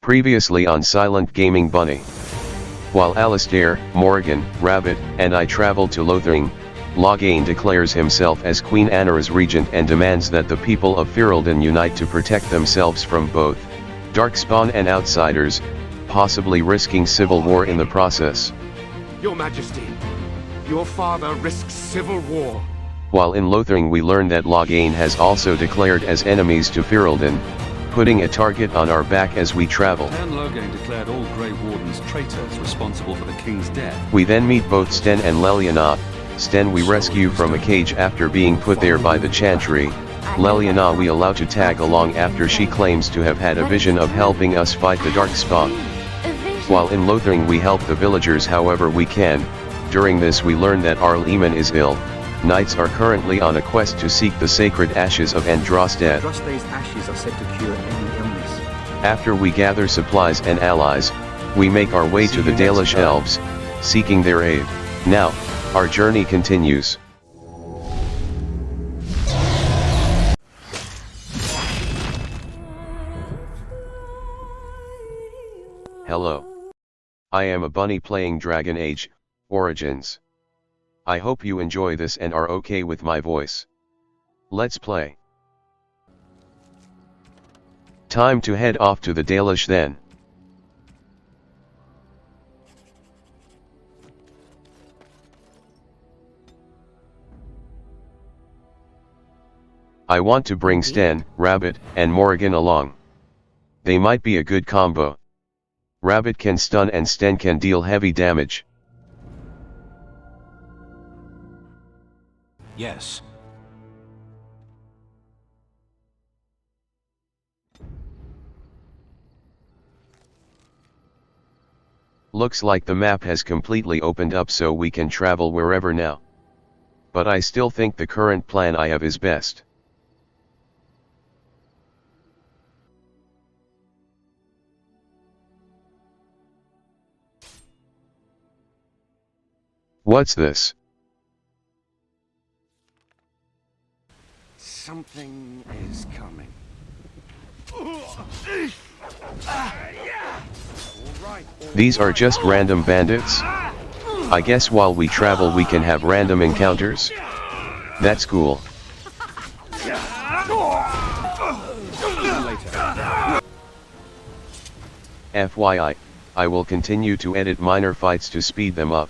Previously on Silent Gaming Bunny. While Alistair, Morgan, Rabbit, and I travel to Lothering, Loghain declares himself as Queen Anara's regent and demands that the people of Ferelden unite to protect themselves from both darkspawn and outsiders, possibly risking civil war in the process. Your Majesty, your father risks civil war. While in Lothering we learn that Loghain has also declared as enemies to Ferelden, putting a target on our back as we travel. And Loghain declared all Grey Wardens traitors responsible for the king's death. We then meet both Sten and Leliana. Sten we rescue from a cage after being put there by the Chantry. Leliana we allow to tag along after she claims to have had a vision of helping us fight the darkspawn. While in Lothering we help the villagers however we can. During this we learn that Arl Eamon is ill. Knights are currently on a quest to seek the sacred ashes of Andrastead. Andrastead's ashes are said to cure any illness. After we gather supplies and allies, we make our way to the Dalish elves, seeking their aid. Now, our journey continues. Hello. I am a bunny playing Dragon Age Origins. I hope you enjoy this and are okay with my voice. Let's play. Time to head off to the Dalish then. I want to bring Sten, Rabbit, and Morgan along. They might be a good combo. Rabbit can stun and Sten can deal heavy damage. Yes. Looks like the map has completely opened up so we can travel wherever now. But I still think the current plan I have is best. What's this? Something is coming. These are just random bandits? I guess while we travel we can have random encounters? That's cool. FYI, I will continue to edit minor fights to speed them up.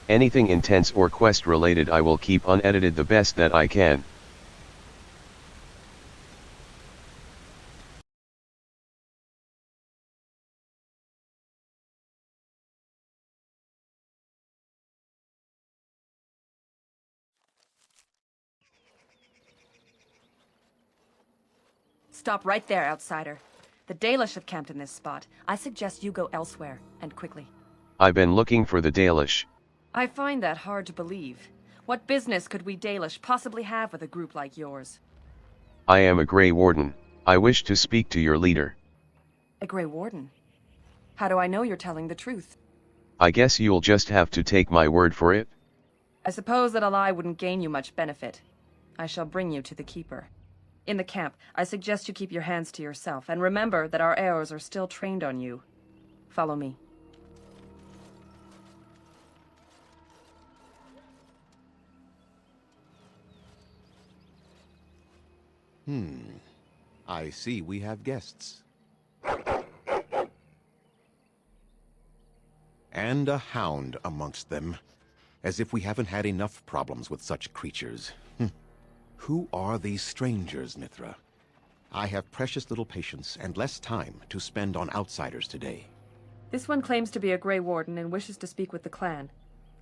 Anything intense or quest related I will keep unedited the best that I can. Stop right there, outsider. The Dalish have camped in this spot. I suggest you go elsewhere, and quickly. I've been looking for the Dalish. I find that hard to believe. What business could we Dalish possibly have with a group like yours? I am a Grey Warden. I wish to speak to your leader. A Grey Warden? How do I know you're telling the truth? I guess you'll just have to take my word for it. I suppose that a lie wouldn't gain you much benefit. I shall bring you to the Keeper. In the camp, I suggest you keep your hands to yourself, and remember that our arrows are still trained on you. Follow me. I see we have guests. And a hound amongst them. As if we haven't had enough problems with such creatures. Who are these strangers, Mithra? I have precious little patience and less time to spend on outsiders today. This one claims to be a Grey Warden and wishes to speak with the clan.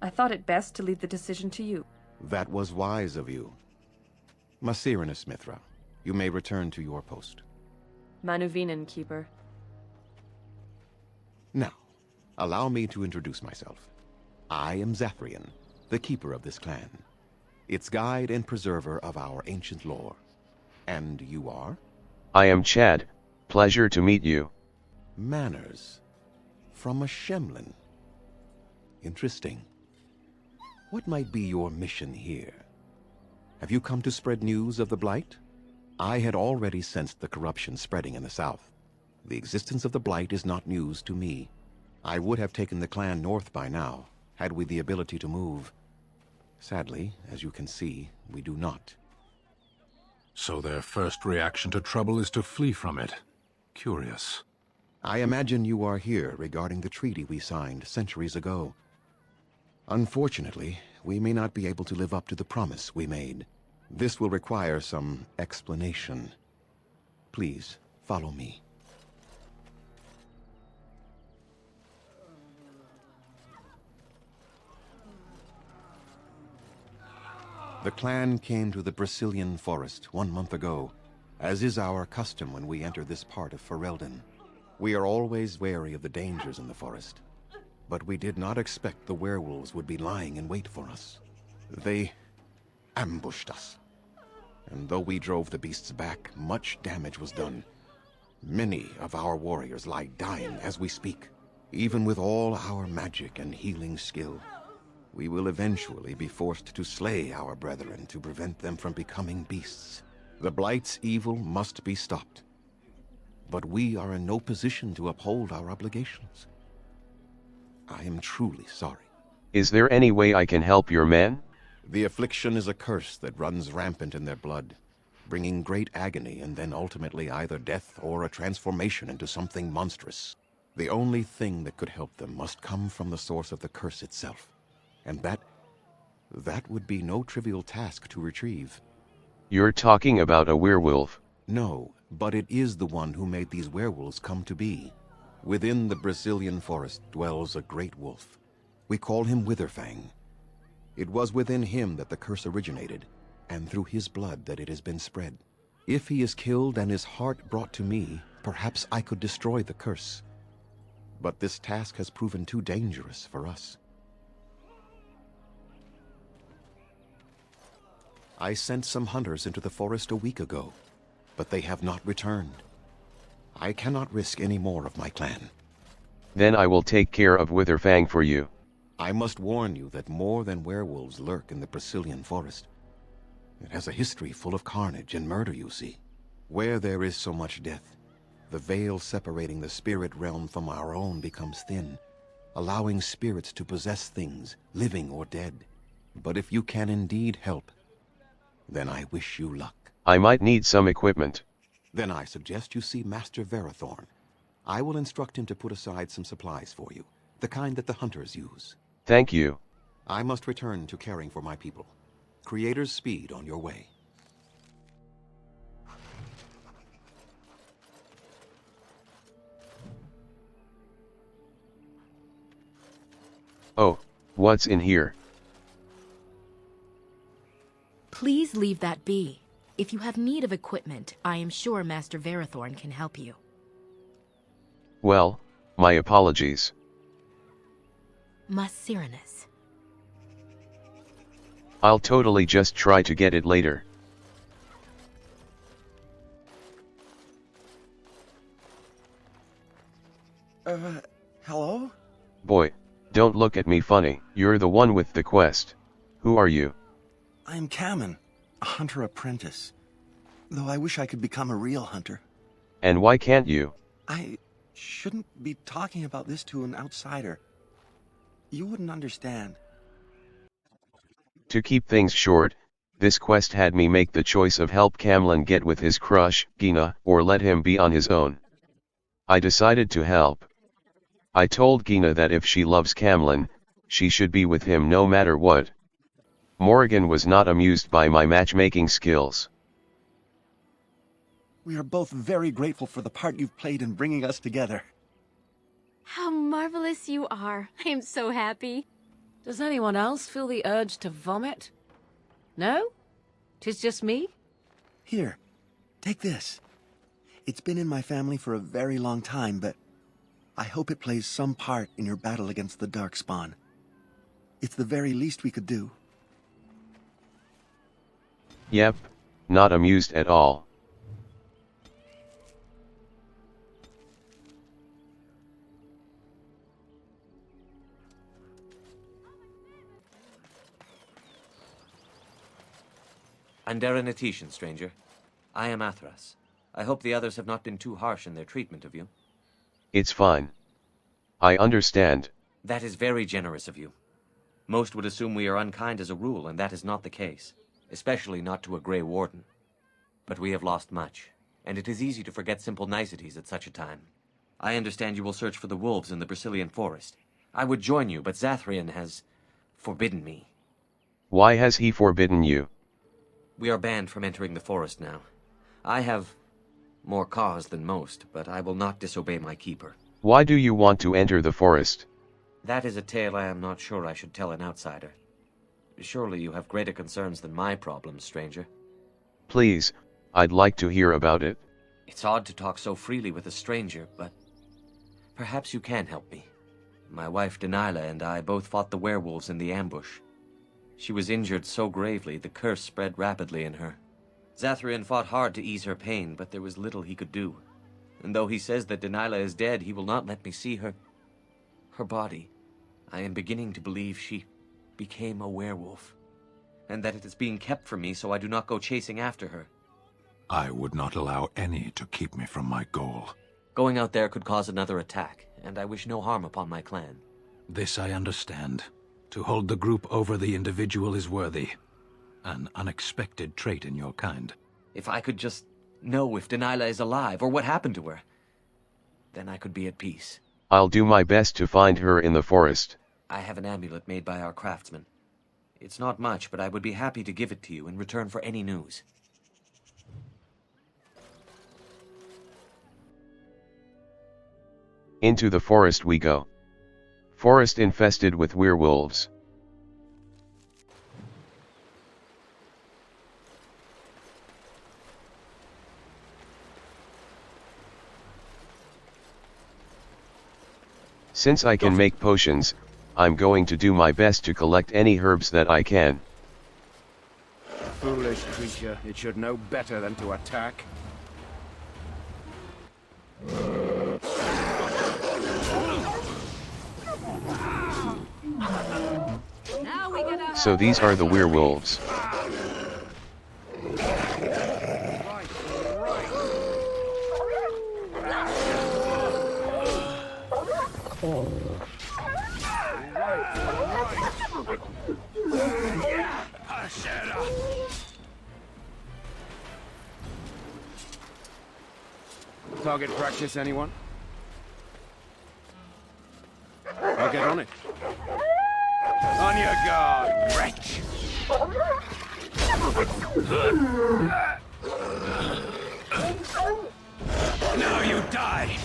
I thought it best to leave the decision to you. That was wise of you. Masirinus, Mithra, you may return to your post. Manuvinen, Keeper. Now, allow me to introduce myself. I am Zathrian, the keeper of this clan. Its guide and preserver of our ancient lore. And you are? I am Chad. Pleasure to meet you. Manners. From a Shemlin. Interesting. What might be your mission here? Have you come to spread news of the Blight? I had already sensed the corruption spreading in the south. The existence of the Blight is not news to me. I would have taken the clan north by now, had we the ability to move. Sadly, as you can see, we do not. So their first reaction to trouble is to flee from it. Curious. I imagine you are here regarding the treaty we signed centuries ago. Unfortunately, we may not be able to live up to the promise we made. This will require some explanation. Please, follow me. The clan came to the Brazilian forest 1 month ago, as is our custom when we enter this part of Ferelden. We are always wary of the dangers in the forest, but we did not expect the werewolves would be lying in wait for us. They ambushed us, and though we drove the beasts back, much damage was done. Many of our warriors lie dying as we speak. Even with all our magic and healing skill, we will eventually be forced to slay our brethren to prevent them from becoming beasts. The Blight's evil must be stopped. But we are in no position to uphold our obligations. I am truly sorry. Is there any way I can help your men? The affliction is a curse that runs rampant in their blood, bringing great agony and then ultimately either death or a transformation into something monstrous. The only thing that could help them must come from the source of the curse itself. And that would be no trivial task to retrieve. You're talking about a werewolf? No, but it is the one who made these werewolves come to be. Within the Brazilian forest dwells a great wolf. We call him Witherfang. It was within him that the curse originated, and through his blood that it has been spread. If he is killed and his heart brought to me, perhaps I could destroy the curse. But this task has proven too dangerous for us. I sent some hunters into the forest a week ago, but they have not returned. I cannot risk any more of my clan. Then I will take care of Witherfang for you. I must warn you that more than werewolves lurk in the Brazilian forest. It has a history full of carnage and murder, you see. Where there is so much death, the veil separating the spirit realm from our own becomes thin, allowing spirits to possess things, living or dead. But if you can indeed help, then I wish you luck. I might need some equipment. Then I suggest you see Master Verathorn. I will instruct him to put aside some supplies for you, the kind that the hunters use. Thank you. I must return to caring for my people. Creator's speed on your way. Oh, what's in here? Please leave that be. If you have need of equipment, I am sure Master Verathorn can help you. Well, my apologies. Masiranis. I'll totally just try to get it later. Hello? Boy, don't look at me funny. You're the one with the quest. Who are you? I'm Kamen, a hunter apprentice. Though I wish I could become a real hunter. And why can't you? I shouldn't be talking about this to an outsider. You wouldn't understand. To keep things short, this quest had me make the choice of help Camlin get with his crush, Gina, or let him be on his own. I decided to help. I told Gina that if she loves Camlin, she should be with him no matter what. Morrigan was not amused by my matchmaking skills. We are both very grateful for the part you've played in bringing us together. How marvelous you are. I am so happy. Does anyone else feel the urge to vomit? No? 'Tis just me? Here, take this. It's been in my family for a very long time, but I hope it plays some part in your battle against the darkspawn. It's the very least we could do. Yep, not amused at all. Anderanetitian, stranger. I am Athras. I hope the others have not been too harsh in their treatment of you. It's fine. I understand. That is very generous of you. Most would assume we are unkind as a rule, and that is not the case, especially not to a Grey Warden. But we have lost much, and it is easy to forget simple niceties at such a time. I understand you will search for the wolves in the Brazilian forest. I would join you, but Zathrian has forbidden me. Why has he forbidden you? We are banned from entering the forest now. I have more cause than most, but I will not disobey my keeper. Why do you want to enter the forest? That is a tale I am not sure I should tell an outsider. Surely you have greater concerns than my problems, stranger. Please, I'd like to hear about it. It's odd to talk so freely with a stranger, but perhaps you can help me. My wife Dalish and I both fought the werewolves in the ambush. She was injured so gravely, the curse spread rapidly in her. Zathrian fought hard to ease her pain, but there was little he could do. And though he says that Dalish is dead, he will not let me see her body. I am beginning to believe she became a werewolf, and that it is being kept from me so I do not go chasing after her. I would not allow any to keep me from my goal. Going out there could cause another attack, and I wish no harm upon my clan. This I understand. To hold the group over the individual is worthy. An unexpected trait in your kind. If I could just know if Dalish is alive, or what happened to her, then I could be at peace. I'll do my best to find her in the forest. I have an amulet made by our craftsman. It's not much, but I would be happy to give it to you in return for any news. Into the forest we go. Forest infested with werewolves. Since I can make potions, I'm going to do my best to collect any herbs that I can. Foolish creature, it should know better than to attack. So these are the werewolves. Target practice, anyone? I'll get on it. On your guard, wretch! Now you die!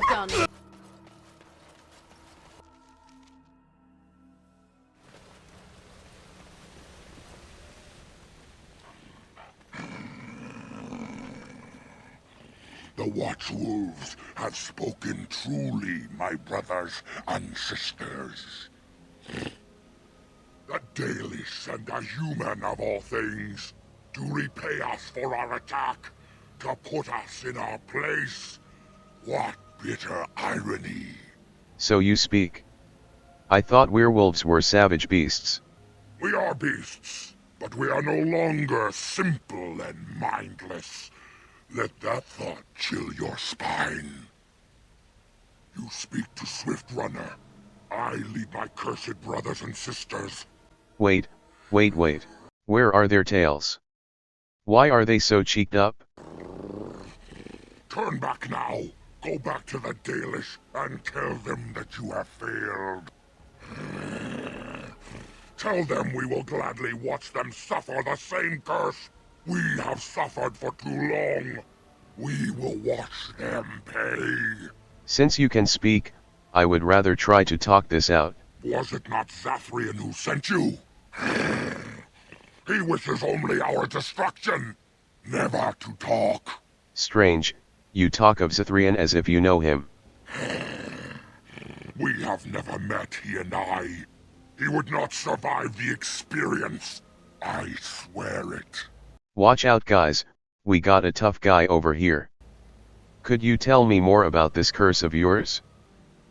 Done. The Watchwolves have spoken truly, my brothers and sisters. The Dalish and the human of all things, to repay us for our attack, to put us in our place. What bitter irony. So you speak. I thought werewolves were savage beasts. We are beasts, but we are no longer simple and mindless. Let that thought chill your spine. You speak to Swift Runner. I lead my cursed brothers and sisters. Wait. Where are their tails? Why are they so cheeked up? Turn back now. Go back to the Dalish and tell them that you have failed. Tell them we will gladly watch them suffer the same curse we have suffered for too long. We will watch them pay. Since you can speak, I would rather try to talk this out. Was it not Zathrian who sent you? He wishes only our destruction, never to talk. Strange, you talk of Zathrian as if you know him. We have never met, he and I. He would not survive the experience. I swear it. Watch out guys, we got a tough guy over here. Could you tell me more about this curse of yours?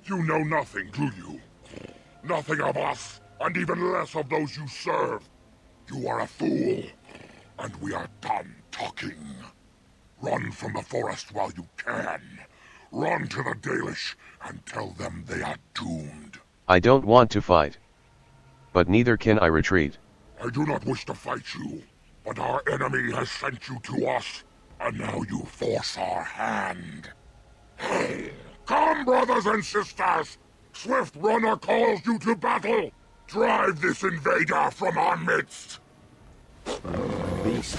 You know nothing, do you? Nothing of us, and even less of those you serve. You are a fool, and we are done talking. Run from the forest while you can. Run to the Dalish and tell them they are doomed. I don't want to fight. But neither can I retreat. I do not wish to fight you, but our enemy has sent you to us, and now you force our hand. Come, brothers and sisters! Swift Runner calls you to battle! Drive this invader from our midst! Beast.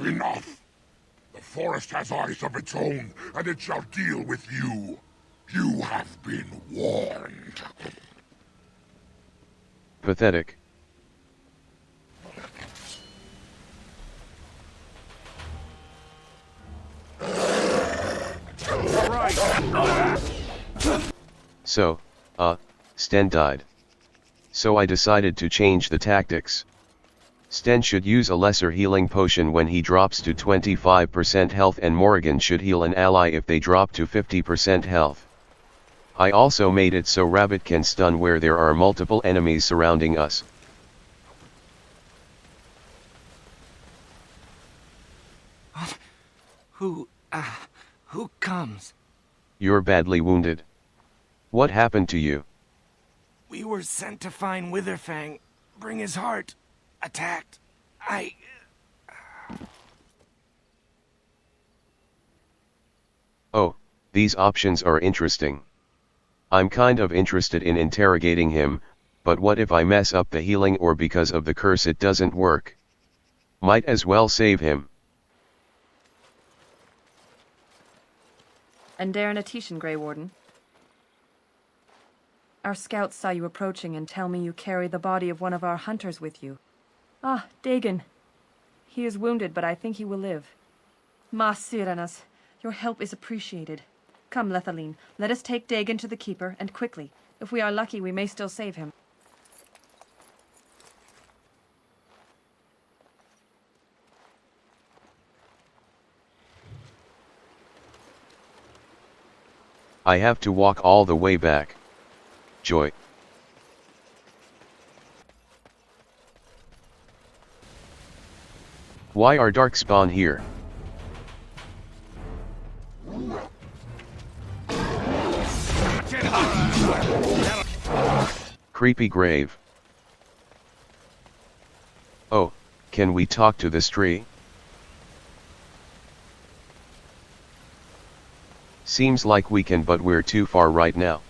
Enough! The forest has eyes of its own, and it shall deal with you. You have been warned. Pathetic. So, Sten died. So I decided to change the tactics. Sten should use a lesser healing potion when he drops to 25% health, and Morrigan should heal an ally if they drop to 50% health. I also made it so Rabbit can stun where there are multiple enemies surrounding us. Who comes? You're badly wounded. What happened to you? We were sent to find Witherfang, bring his heart. Attacked. Oh, these options are interesting. I'm kind of interested in interrogating him, but what if I mess up the healing, or because of the curse it doesn't work? Might as well save him. And Darnatitian, Grey Warden. Our scouts saw you approaching and tell me you carry the body of one of our hunters with you. Ah, Dagon. He is wounded, but I think he will live. Ma Syranas, your help is appreciated. Come, Lethaline, let us take Dagon to the Keeper, and quickly. If we are lucky, we may still save him. I have to walk all the way back. Joy. Why are darkspawn here? Creepy grave. Oh, can we talk to this tree? Seems like we can, but we're too far right now.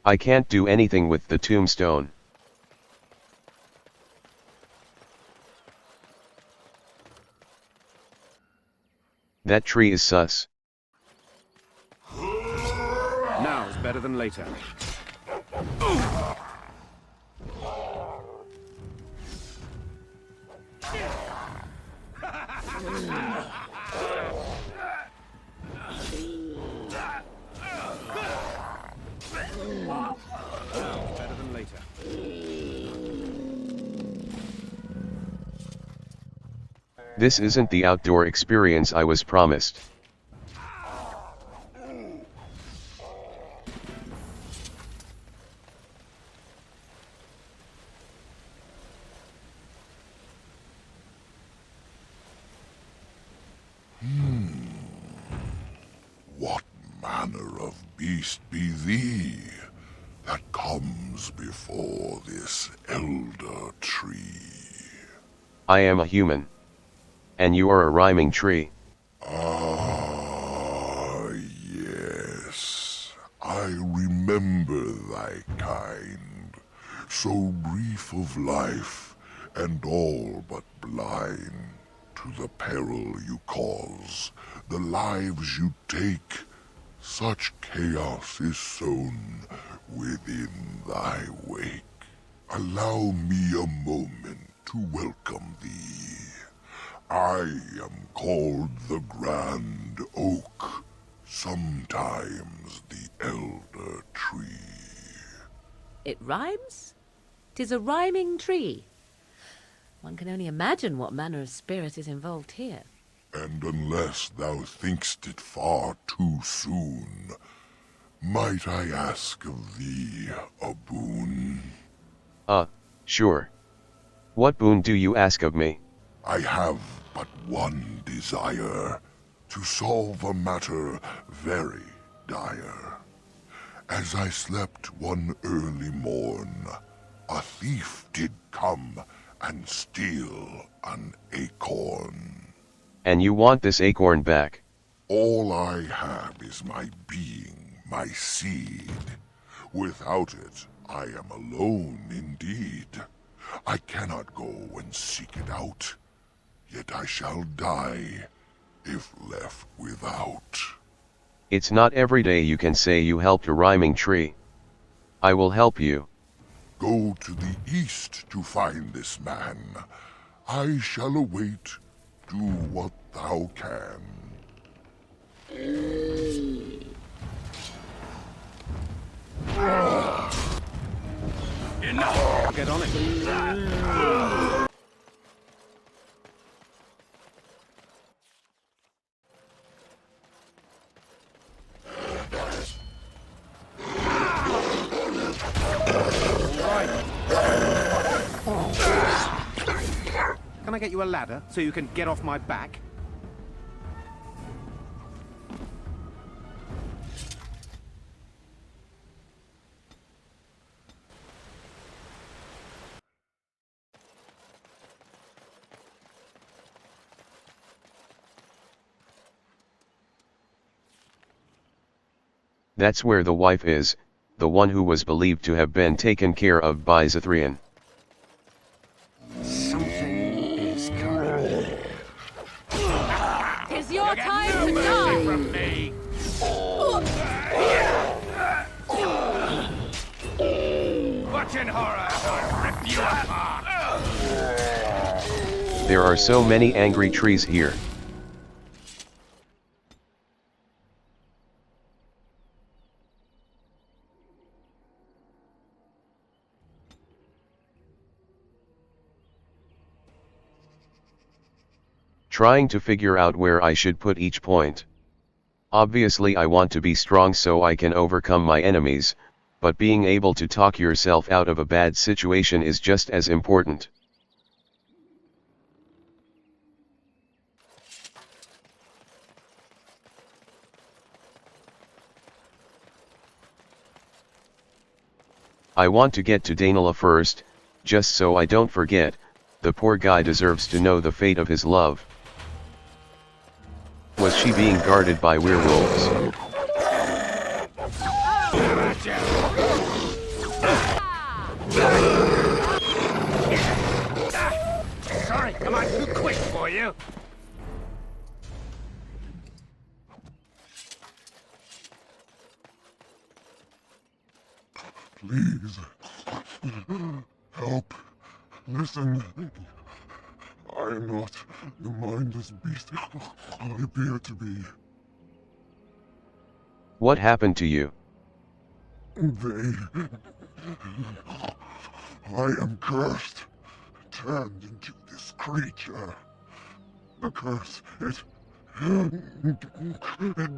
I can't do anything with the tombstone. That tree is sus. Now is better than later. Better than later. This isn't the outdoor experience I was promised. What manner of beast be thee that comes before this elder tree? I am a human. And you are a rhyming tree. Ah, yes. I remember thy kind. So brief of life, and all but blind to the peril you cause, the lives you take. Such chaos is sown within thy wake. Allow me a moment to welcome thee. I am called the Grand Oak, Sometimes the elder tree. It rhymes? 'Tis a rhyming tree. One can only imagine what manner of spirit is involved here. And unless thou think'st it far too soon, might I ask of thee a boon? Sure. What boon do you ask of me? I have but one desire, to solve a matter very dire. As I slept one early morn, a thief did come and steal an acorn. And you want this acorn back? All I have is my being, my seed. Without it, I am alone indeed. I cannot go and seek it out, yet I shall die if left without. It's not every day you can say you helped a rhyming tree. I will help you. Go to the east to find this man. I shall await. Do what thou can. Enough! Get on it. Can I get you a ladder so you can get off my back? That's where the wife is, the one who was believed to have been taken care of by Zithrian. Something is coming. It's your time to die! From me. Watch in horror as I rip you apart. There are so many angry trees here. Trying to figure out where I should put each point. Obviously I want to be strong so I can overcome my enemies, but being able to talk yourself out of a bad situation is just as important. I want to get to Danila first, just so I don't forget. The poor guy deserves to know the fate of his love. Was she being guarded by werewolves? Sorry, come on too quick for you. Please, help. Listen. I am not the mindless beast I appear to be. What happened to you? I am cursed, turned into this creature. The curse, it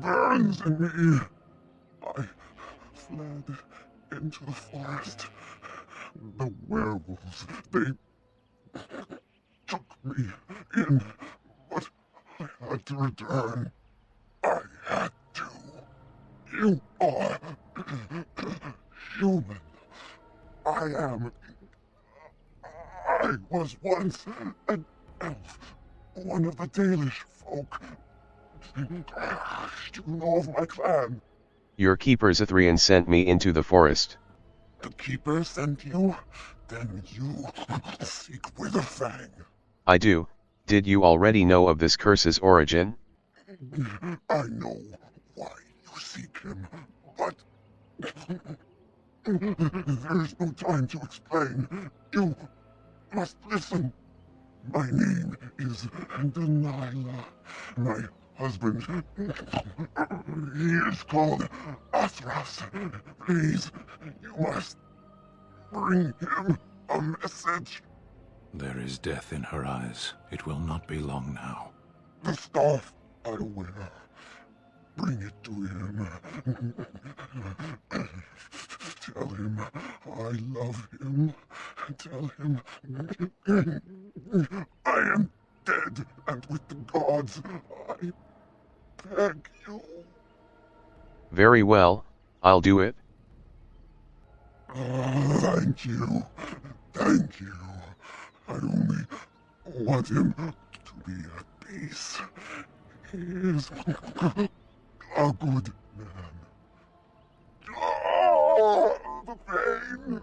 burns in me. I fled into the forest. The werewolves, they took me in, but I had to return. I had to. You are human. I was once an elf, one of the Dalish folk. You know of my clan. Your keeper Zithrian sent me into the forest. The keeper sent you? Then you seek Witherfang. I do. Did you already know of this curse's origin? I know why you seek him, but there's no time to explain. You must listen. My name is Delilah. My husband. He is called Athras. Please, you must bring him a message. There is death in her eyes. It will not be long now. The staff I wear. Bring it to him. Tell him I love him. Tell him I am dead, and with the gods, I beg you. Very well, I'll do it. Thank you. Thank you. I only want him to be at peace. He is a good man. Oh, the pain!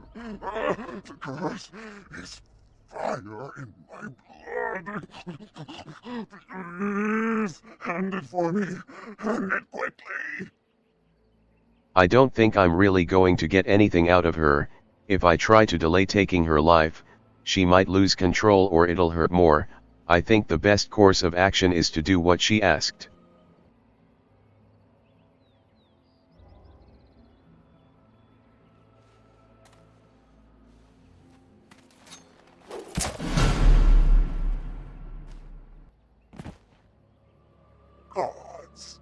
The curse is fire in my blood. Please, hand it for me. Hand it quickly. I don't think I'm really going to get anything out of her. If I try to delay taking her life, she might lose control or it'll hurt more. I think the best course of action is to do what she asked. Gods,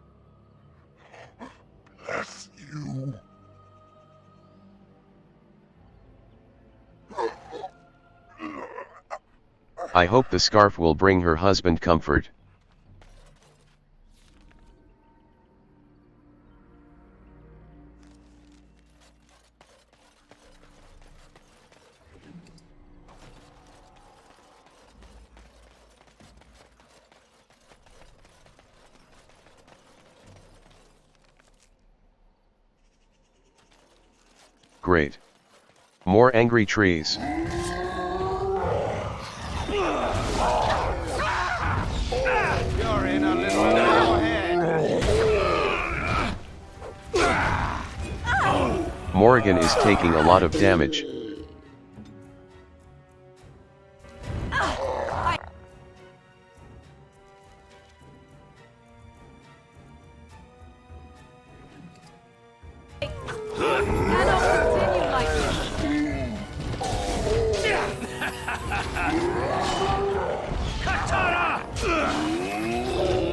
bless you. I hope the scarf will bring her husband comfort. Great. More angry trees. You're in a little over your head. Morrigan is taking a lot of damage.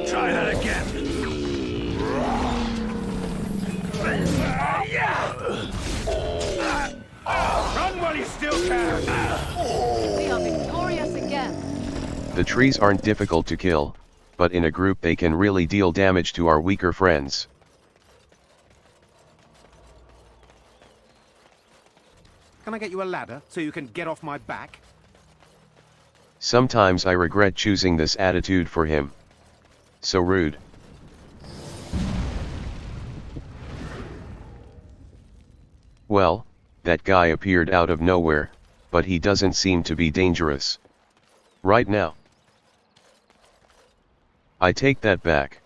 Try that again. Run while you still can. We are victorious again. The trees aren't difficult to kill, but in a group they can really deal damage to our weaker friends. Can I get you a ladder so you can get off my back? Sometimes I regret choosing this attitude for him. So rude. Well, that guy appeared out of nowhere, but he doesn't seem to be dangerous. Right now. I take that back.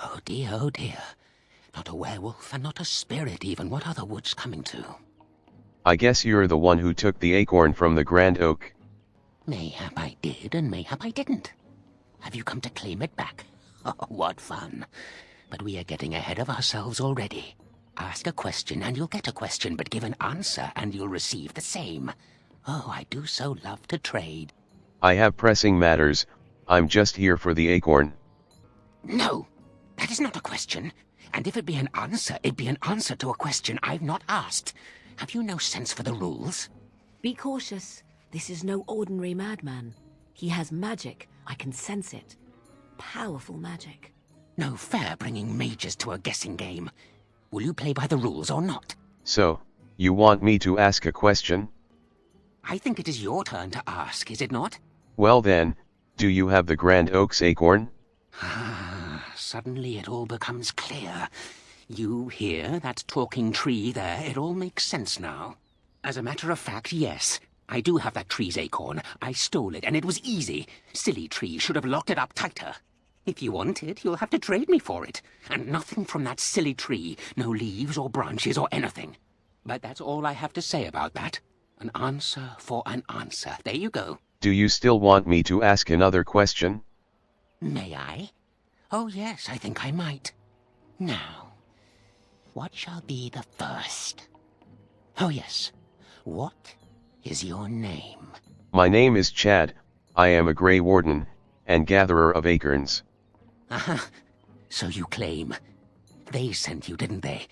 Oh dear, oh dear. Not a werewolf and not a spirit even. What are the woods coming to? I guess you're the one who took the acorn from the Grand Oak. Mayhap I did and mayhap I didn't. Have you come to claim it back? Oh, what fun. But we are getting ahead of ourselves already. Ask a question and you'll get a question, but give an answer and you'll receive the same. Oh, I do so love to trade. I have pressing matters. I'm just here for the acorn. No, that is not a question. And if it be an answer, it'd be an answer to a question I've not asked. Have you no sense for the rules? Be cautious. This is no ordinary madman. He has magic. I can sense it. Powerful magic. No fair bringing mages to a guessing game. Will you play by the rules or not? So, you want me to ask a question? I think it is your turn to ask, is it not? Well then, do you have the Grand Oak's acorn? Suddenly it all becomes clear. You hear that talking tree there? It all makes sense now. As a matter of fact, yes. I do have that tree's acorn. I stole it, and it was easy. Silly tree should have locked it up tighter. If you want it, you'll have to trade me for it. And nothing from that silly tree. No leaves or branches or anything. But that's all I have to say about that. An answer for an answer. There you go. Do you still want me to ask another question? May I? Oh yes, I think I might. Now, what shall be the first? Oh yes, what is your name? My name is Chad, I am a Grey Warden, and gatherer of acorns. Aha, so you claim. They sent you, didn't they?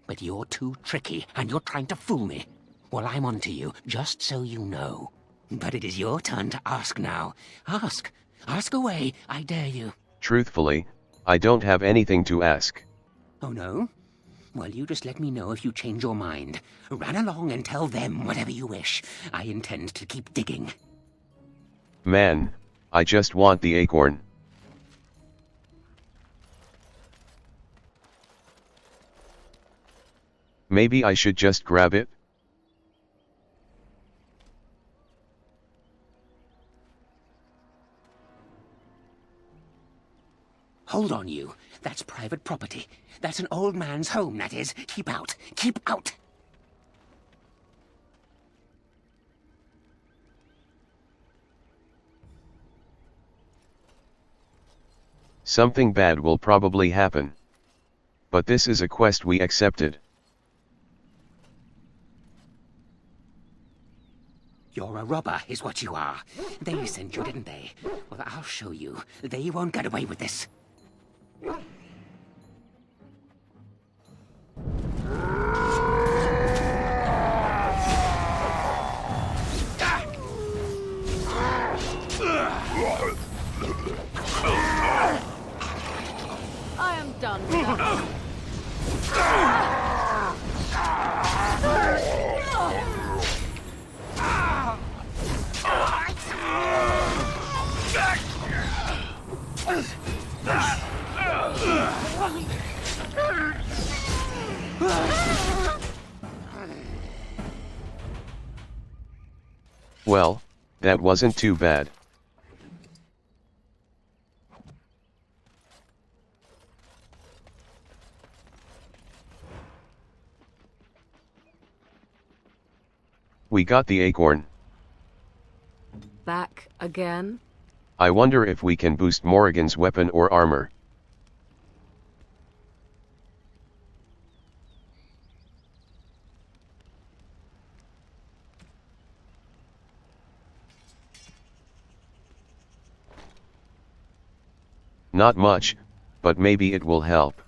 But you're too tricky, and you're trying to fool me. Well, I'm on to you, just so you know. But it is your turn to ask now. Ask. Ask away, I dare you. Truthfully, I don't have anything to ask. Oh, no? Well, you just let me know if you change your mind. Run along and tell them whatever you wish. I intend to keep digging. Man, I just want the acorn. Maybe I should just grab it? Hold on, you. That's private property. That's an old man's home, that is. Keep out. Keep out! Something bad will probably happen. But this is a quest we accepted. You're a robber, is what you are. They sent you, didn't they? Well, I'll show you. They won't get away with this. I am done with that. Well, that wasn't too bad. We got the acorn. Back again? I wonder if we can boost Morrigan's weapon or armor. Not much, but maybe it will help.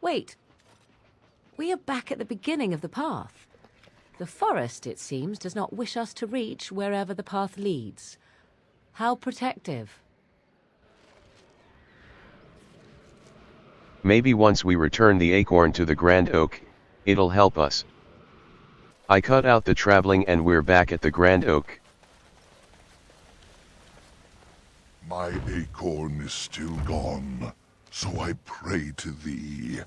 Wait. We are back at the beginning of the path. The forest, it seems, does not wish us to reach wherever the path leads. How protective. Maybe once we return the acorn to the Grand Oak, it'll help us. I cut out the traveling and we're back at the Grand Oak. My acorn is still gone, so I pray to thee.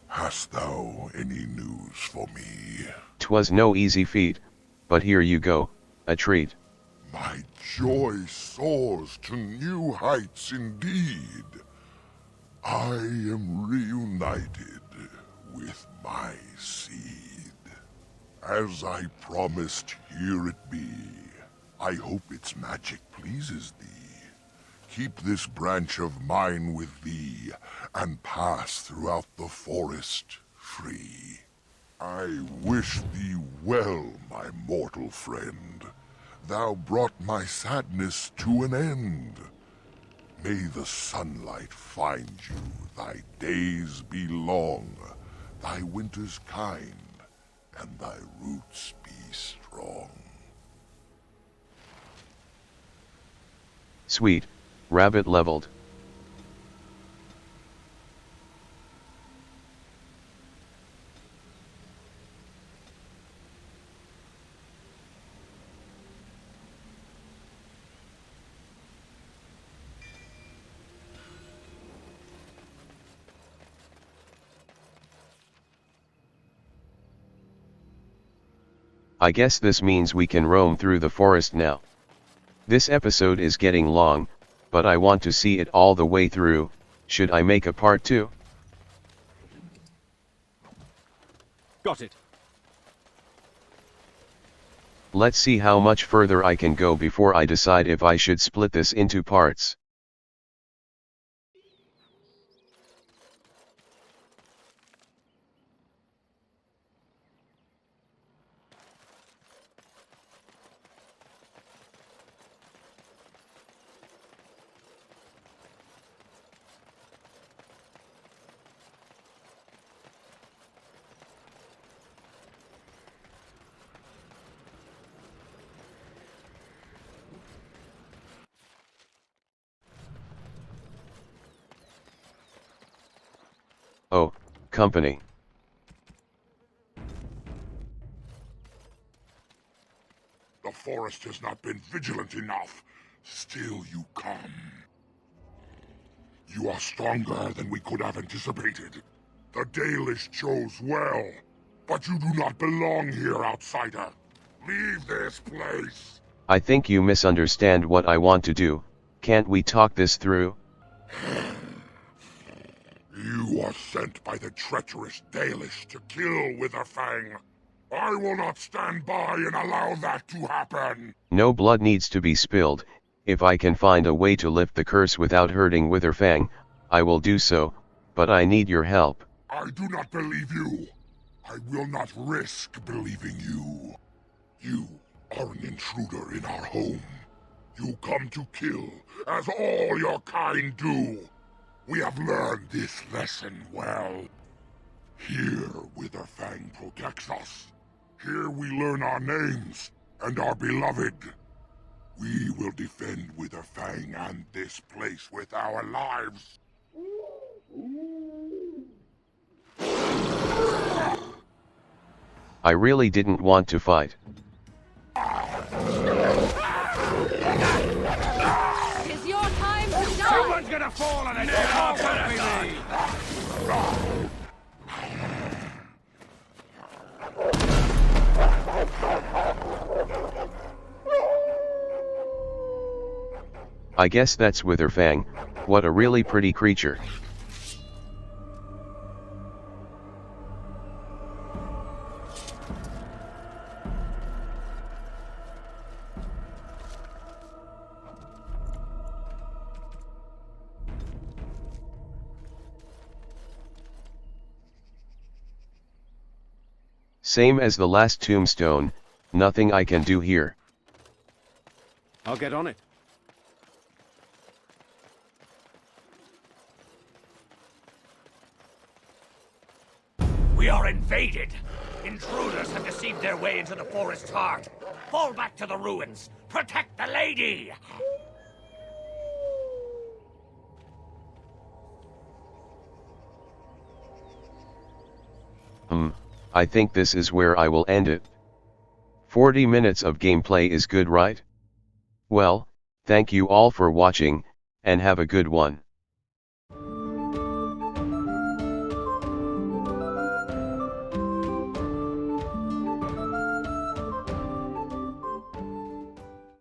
Hast thou any news for me? 'Twas no easy feat, but here you go, a treat. My joy soars to new heights indeed. I am reunited with my seed. As I promised, here it be. I hope its magic pleases thee. Keep this branch of mine with thee, and pass throughout the forest free. I wish thee well, my mortal friend. Thou brought my sadness to an end. May the sunlight find you, thy days be long, thy winters kind, and thy roots be strong. Sweet, rabbit leveled. I guess this means we can roam through the forest now. This episode is getting long, but I want to see it all the way through. Should I make a part 2? Got it. Let's see how much further I can go before I decide if I should split this into parts. Oh, company. The forest has not been vigilant enough. Still you come. You are stronger than we could have anticipated. The Dalish chose well, but you do not belong here, outsider. Leave this place. I think you misunderstand what I want to do. Can't we talk this through? You are sent by the treacherous Dalish to kill Witherfang. I will not stand by and allow that to happen. No blood needs to be spilled. If I can find a way to lift the curse without hurting Witherfang, I will do so, but I need your help. I do not believe you. I will not risk believing you. You are an intruder in our home. You come to kill, as all your kind do. We have learned this lesson well. Here, Witherfang protects us. Here we learn our names, and are beloved. We will defend Witherfang and this place with our lives. I really didn't want to fight. It's your time to die! Someone's gonna fall and it's all gonna be me! I guess that's Witherfang. What a really pretty creature. Same as the last tombstone, nothing I can do here. I'll get on it. We are invaded. Intruders have deceived their way into the forest's heart. Fall back to the ruins. Protect the lady! I think this is where I will end it. 40 minutes of gameplay is good, right? Well, thank you all for watching, and have a good one.